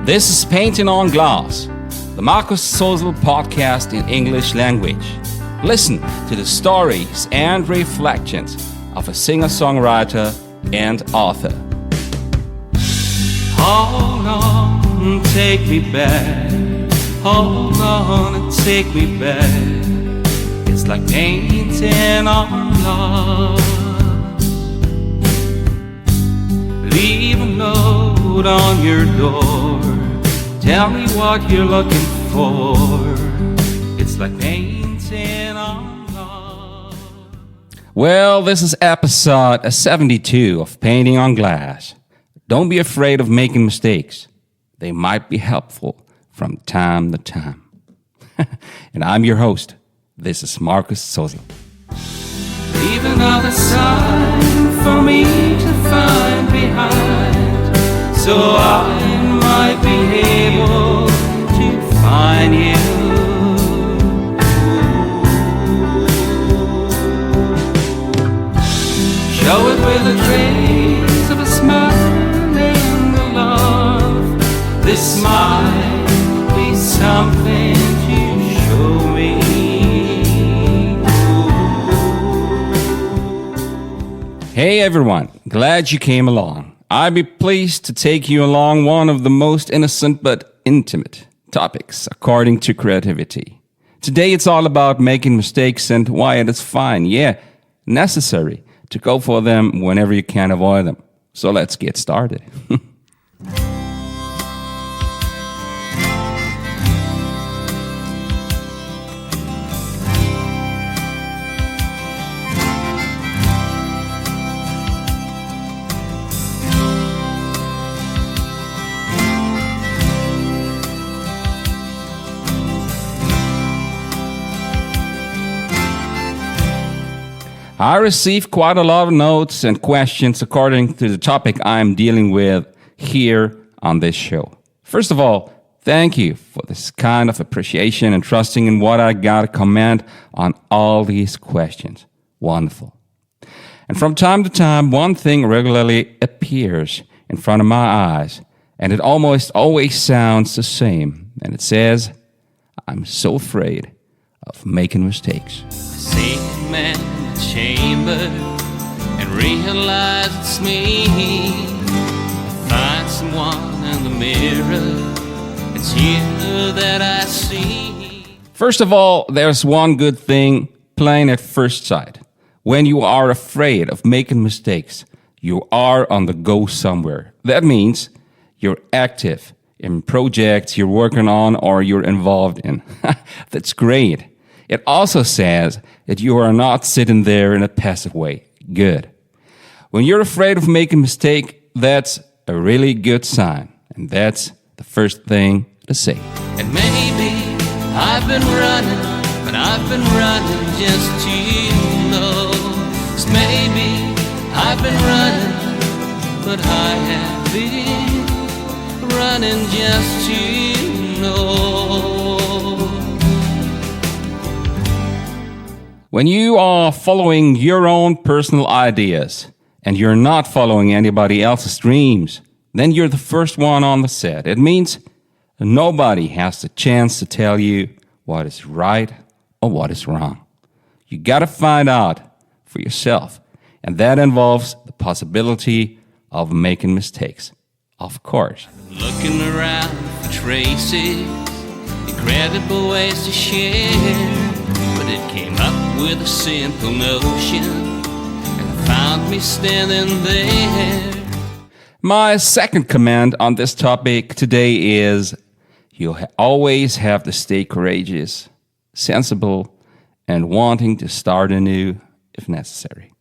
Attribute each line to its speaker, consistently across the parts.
Speaker 1: This is Painting on Glass, the Markus Zosel podcast in English language. Listen to the stories and reflections of a singer-songwriter and author. Hold on, take me back. Hold on and take me back. It's like painting on glass. Leave a note on your door. Tell me what you're looking for. It's like painting on glass. Well, this is episode 72 of Painting on Glass. Don't be afraid of making mistakes. They might be helpful from time to time. And I'm your host. This is Markus Zosel. Leave another sign for me to find behind, so I might be able to find you. Show it with a trace of a smile and a love. This might be something to show me. Hey everyone, glad you came along. I'd be pleased to take you along one of the most innocent but intimate topics according to creativity. Today it's all about making mistakes and why it is fine, necessary to go for them whenever you can avoid them. So let's get started. I received quite a lot of notes and questions according to the topic I'm dealing with here on this show. First of all, thank you for this kind of appreciation and trusting in what I got to comment on all these questions. Wonderful. And from time to time, one thing regularly appears in front of my eyes, and it almost always sounds the same. And it says, I'm so afraid of making mistakes. See, man. Chamber and realize it's me. Find someone in the mirror. It's you that I see. First of all, there's one good thing plain at first sight. When you are afraid of making mistakes, you are on the go somewhere. That means you're active in projects you're working on or you're involved in. That's great. It also says that you are not sitting there in a passive way. Good. When you're afraid of making a mistake, that's a really good sign. And that's the first thing to say. And maybe I've been running, but I've been running just to know. So maybe I've been running, but I have been running just to know. When you are following your own personal ideas and you're not following anybody else's dreams, then you're the first one on the set. It means nobody has the chance to tell you what is right or what is wrong. You got to find out for yourself, and that involves the possibility of making mistakes, of course. Looking around for traces, incredible ways to share. But it came up with a simple notion and found me standing there. My second comment on this topic today is you always have to stay courageous, sensible, and wanting to start anew if necessary.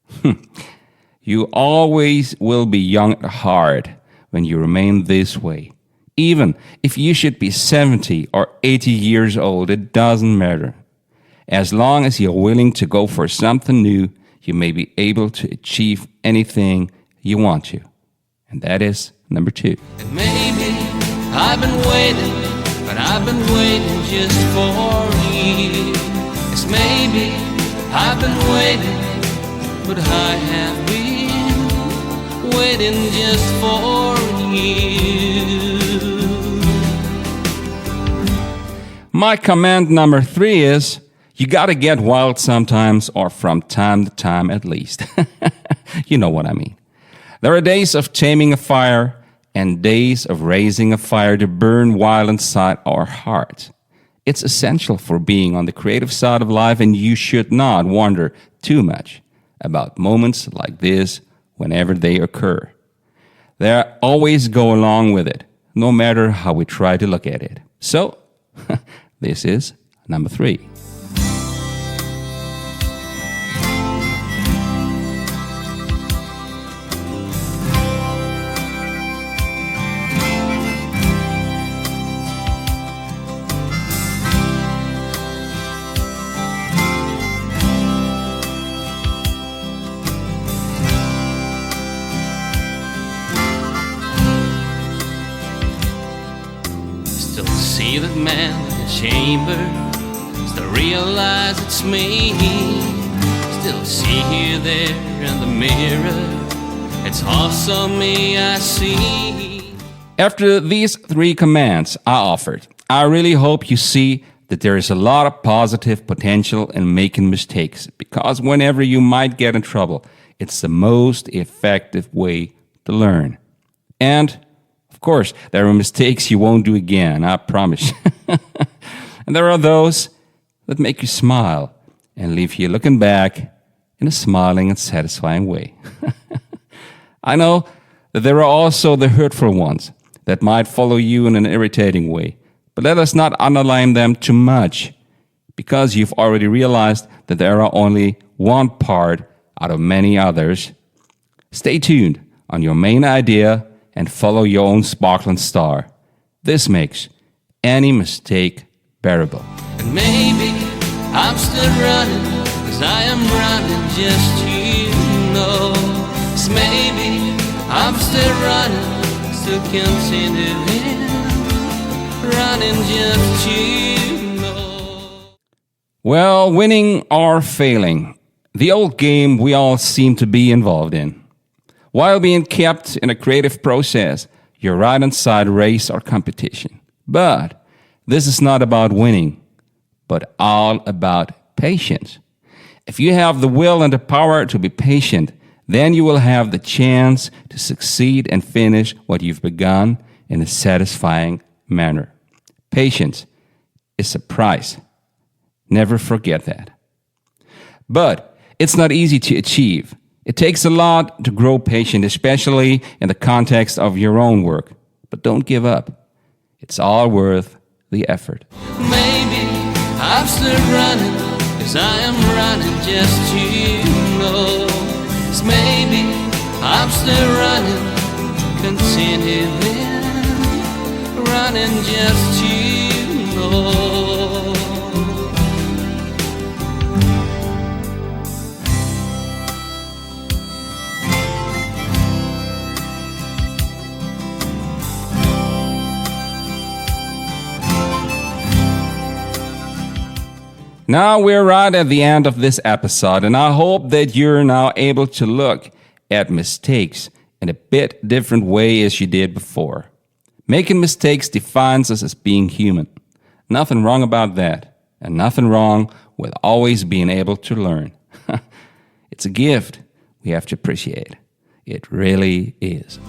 Speaker 1: You always will be young at heart when you remain this way. Even if you should be 70 or 80 years old, it doesn't matter. As long as you're willing to go for something new, you may be able to achieve anything you want to. And that is number 2. And maybe I've been waiting, but I've been waiting just for you. Yes, maybe I've been waiting, but I have been waiting just for you. My comment number 3 is, you gotta get wild sometimes, or from time to time at least. You know what I mean. There are days of taming a fire and days of raising a fire to burn wild inside our heart. It's essential for being on the creative side of life, and you should not wonder too much about moments like this whenever they occur. They always go along with it, no matter how we try to look at it. So, this is number 3.
Speaker 2: Still see that man in the chamber, still realize it's me. Still see you there in the mirror, it's also me I see.
Speaker 1: After these 3 commands I offered, I really hope you see that there is a lot of positive potential in making mistakes, because whenever you might get in trouble, it's the most effective way to learn. And of course, there are mistakes you won't do again, I promise. And there are those that make you smile and leave you looking back in a smiling and satisfying way. I know that there are also the hurtful ones that might follow you in an irritating way, but let us not underline them too much, because you've already realized that there are only one part out of many others. Stay tuned on your main idea and follow your own sparkling star. This makes any mistake bearable.
Speaker 2: And maybe I'm still running, 'cause I am running just you know. 'Cause maybe I'm still running, still continuing, running just you know.
Speaker 1: Well, winning or failing, the old game we all seem to be involved in. While being kept in a creative process, you're right inside race or competition. But this is not about winning, but all about patience. If you have the will and the power to be patient, then you will have the chance to succeed and finish what you've begun in a satisfying manner. Patience is a prize. Never forget that. But it's not easy to achieve. It takes a lot to grow patient, especially in the context of your own work. But don't give up. It's all worth the effort.
Speaker 2: Maybe I'm still running, 'cause I am running just you know. 'Cause maybe I'm still running, continuing, running just you know.
Speaker 1: Now we're right at the end of this episode, and I hope that you're now able to look at mistakes in a bit different way as you did before. Making mistakes defines us as being human. Nothing wrong about that, and nothing wrong with always being able to learn. It's a gift we have to appreciate. It really is.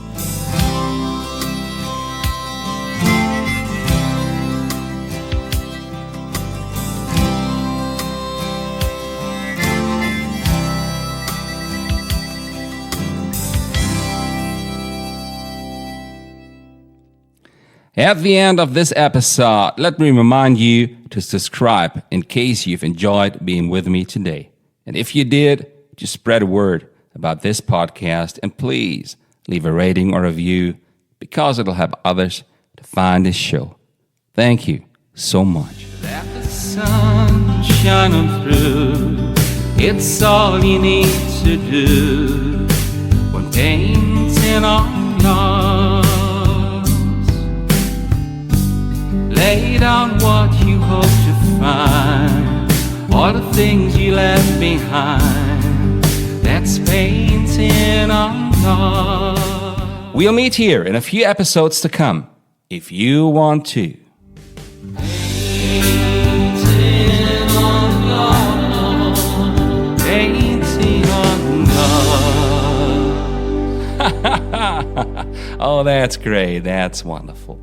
Speaker 1: At the end of this episode, let me remind you to subscribe in case you've enjoyed being with me today. And if you did, just spread a word about this podcast, and please leave a rating or review, because it'll help others to find this show. Thank you so much.
Speaker 2: Let the sun shine on through, it's all you need to do when painting on yours. Lay down what you hope to find, all the things you left behind. That's painting on yours.
Speaker 1: We'll meet here in a few episodes to come, if you want to.
Speaker 2: Hey.
Speaker 1: Oh, that's great. That's wonderful.